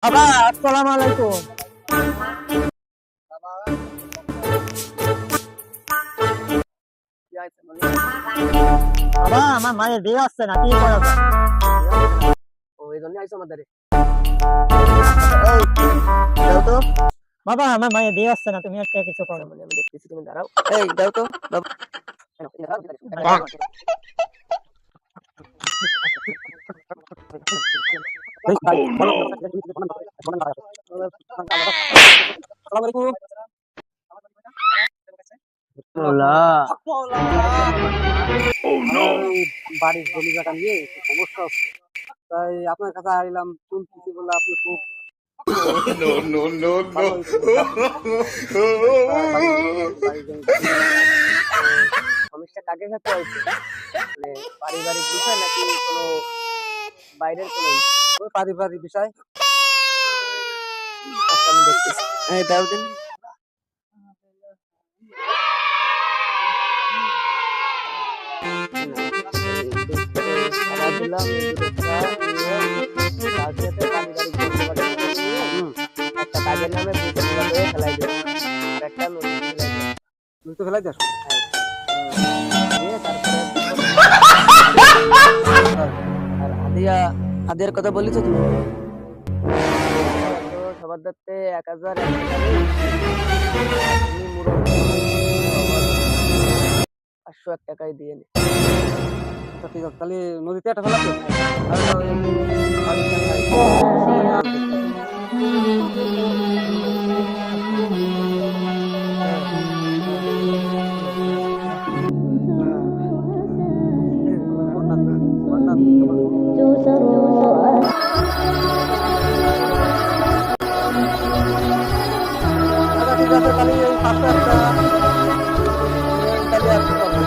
বাবা আসসালামু আলাইকুম। বাবা আমার মায়ের বিয়ে আসছে না, কি করা যায়? এই জন্য আইসো আমাদের। এই দাও তো। বাবা আমার মায়ের বিয়ে আসছে না, তুমি একটা কিছু করো। মানে আমি দেখতেছি, তুমি দাঁড়াও। এই দাও তো, দাও। এই নাও, এই দাও, এই দাও। এই ভাই, বলো। আসসালামু আলাইকুম। আমার ওই বাড়ির জমি জায়গা নিয়ে একটু সমস্যা হচ্ছে, তাই আপনার কাছে আইলাম। শুনতেছি বলে আপনি খুব No, no, no, no. ভালো বাড়ির জমি জায়গা নিয়ে। তো সমস্যা কাকে সাথে হয়েছে, মানে পারিবারিক বিষয় নাকি কোনো বাইরের কোনো ওই পারিবারিক বিষয়? আচ্ছা, আমি দেখতেছি। এই দাও দিন। খেলা দিলাম এই দুটো নিয়ে রাজুয়াতে পারিবারিক বন্ধুবান্ধব নিয়ে একটা কাজের নামে দুটো করে ফেলাই দিলাম, আর একটা নদীতে ফেলাই দিলাম। নদীতে ফেলাই দিস? হ্যাঁ। দিয়ে তারপরে আর আদিয়া, আদিয়ার কথা বলেছো তুমি? তো সবার দাঁতে 1000 তুমি মুরব্বী 501 টাকায় দিয়ে নি। আচ্ছা ঠিক আছে, তাহলে নদীতে একটা ফেলাতো। ঠিক আছে, তাহলে এই 500 একটা তাহলে আর কি করবো?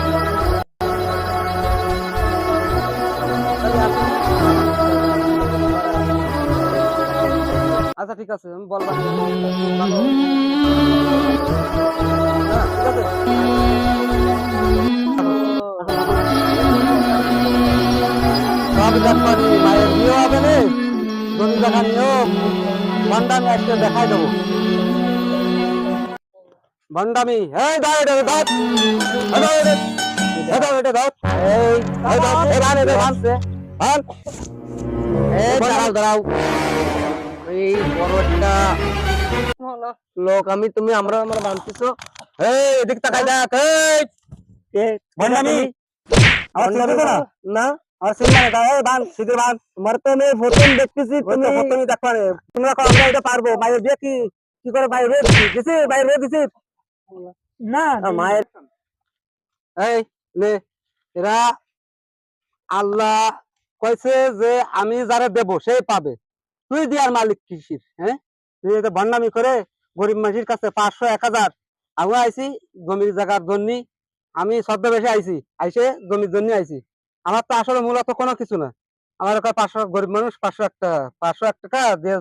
আচ্ছা ঠিক আছে, আমি বললাম। মায়ের বিয়ে হবে না, জমি জায়গা নিয়েও ভণ্ডামি আজকে দেখাই দেবো। ভণ্ডামি, এই দাও এটা দাও, দাও এটা, দাও এটা দাও, এই দাও, এই রান এটা রান, রান, এই দাঁড়াও দাঁড়াও, এই বড় একটা লোক আমি, তুমি আমরা বানতেছো। এই এদিক তাকাই দেখ, এই ভণ্ডামি আমার চিনতে না? না আর সিনেমা দেখা, এই বান সিধে বান। তোমার তো আমি প্রথম দেখতেছি, তুমি প্রথমই দেখবা না। তোমরা কো আমরা এটা পারবো? মায়ের বিয়ে কি কি করে মায়ের বিয়ে দিছি? মায়ের বিয়ে দিছি না মায়ের। এই নে, এরা আল্লাহ কইছে যে আমি যারা দেব সেই পাবে, তুই দিয়ার মালিক কিসির? হ্যাঁ, তুই এটা ভণ্ডামি করে গরিব মানুষের কাছে 500 1000 আমি আইছি জমির জায়গার জন্য। আমি ছদ্মবেশে আইছি, আইসে জমির জন্য আইছি। আমার তো আসলে মূলত কোনো কিছু না। আমার কাছে 500, গরিব মানুষ 501 টাকা দিয়ে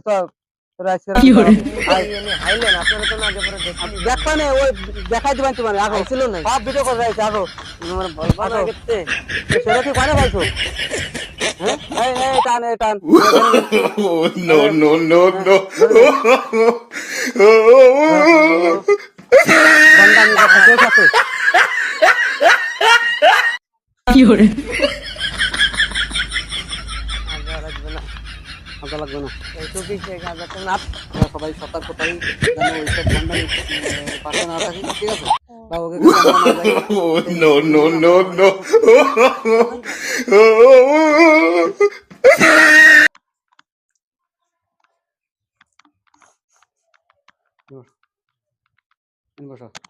দেখবা না, ওই দেখাই দিবেন তোমার আগো ছিল না, সব ভিডিও করে রাখছে আগো। সেটা কি করে পাইছো? হ্যাঁ, এই টান, এই টান। Oh, no, no, no, no. ভণ্ডামি কথা শেষ আছে। মজা লাগবে না। সবাই সতর্কতাই যেন ওইসব ভণ্ডামি পাশে না থাকি, ঠিক আছে? বা ওকে Oh, no, no, no, no.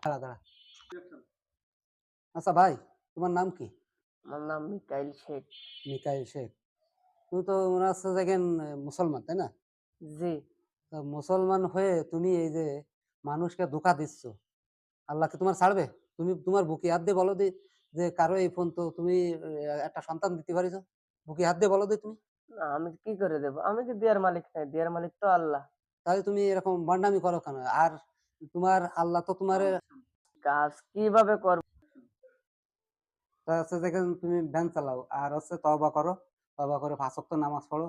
দাঁড়া দাঁড়া। আচ্ছা ভাই, তোমার নাম কি? আমার নাম মিকাইল শেখ। মিকাইল শেখ। তুমি তো মনে হচ্ছে দেখেন মুসলমান, তাই না? জি। তা মুসলমান হয়ে তুমি এই যে মানুষকে ধোঁকা দিচ্ছ, আল্লাহ কি তোমার ছাড়বে? তুমি তোমার বুকে হাত দিয়ে বলো দি যে কারো এই ফোন তো তুমি একটা সন্তান দিতে পারিস, বুকে হাত দিয়ে বলো দি তুমি। না, আমি কি করে দেব? আমি কি দেয়ার মালিক নাই, দেয়ার মালিক তো আল্লাহ। তাহলে তুমি এরকম ভণ্ডামি করো কেন? আর তোমার আল্লাহ তো তোমার কাজ কিভাবে করব? হচ্ছে দেখেন তুমি ভ্যান চালাও আর হচ্ছে তওবা করো, তওবা করে 5 ওয়াক্ত নামাজ পড়ো,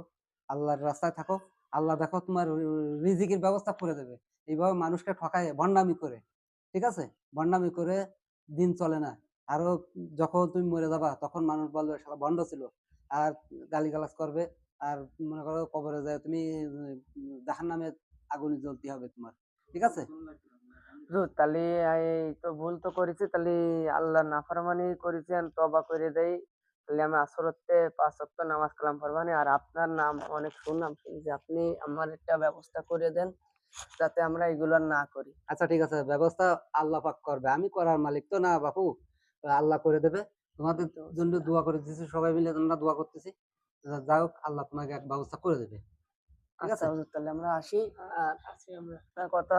আল্লাহর রাস্তায় থাকো, আল্লাহ দেখো তোমার রিজিকের ব্যবস্থা করে দেবে। এইভাবে মানুষকে ঠকায় ভণ্ডামি করে, ঠিক আছে? ভণ্ডামি করে দিন চলে না। আরো যখন তুমি মরে যাবা তখন মানুষ বলবে শালা ভণ্ড ছিল, আর গালিগালাজ করবে। আর মনে করো কবরে যায় তুমি জাহান্নামে আগুনে জ্বলতে হবে তোমার, ঠিক আছে? হুজুর তাহলে এই তো ভুল তো করেছি, তাহলে আল্লাহ নাফরমানি করেছি আমি তওবা করে দেই। তাহলে আমি আসরতে 5 ওয়াক্ত নামাজ কালাম পড়বানি। আর আপনার নাম অনেক শুনলাম যে আপনি আমার একটা ব্যবস্থা করে দেন যাতে আমরা এগুলো আর না করি। আচ্ছা ঠিক আছে, ব্যবস্থা আল্লাহ পাক করবে, আমি করার মালিক তো না বাপু। আল্লাহ করে দেবে। তোমাদের জন্য দোয়া করে দিতেছি, সবাই মিলে আমরা দোয়া করতেছি। যাই হোক, আল্লাহ তোমাকে এক ব্যবস্থা করে দেবে, ঠিক আচ্ছা আছে? হুজুর তাহলে আমরা আসি। আর আপনার কথা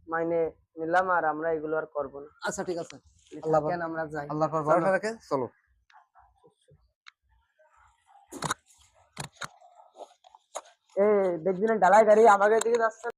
মাইনে নিলাম, আর আমরা এগুলো আর করব না। আচ্ছা ঠিক আছে, তাহলে আল্লাহ থাকেন, আমরা যাই। আল্লাহর পর চলো। ভরসা রেখে চলো। এই দেখবি না ডালাই গাড়ি আমাদের দিকে যাচ্ছে।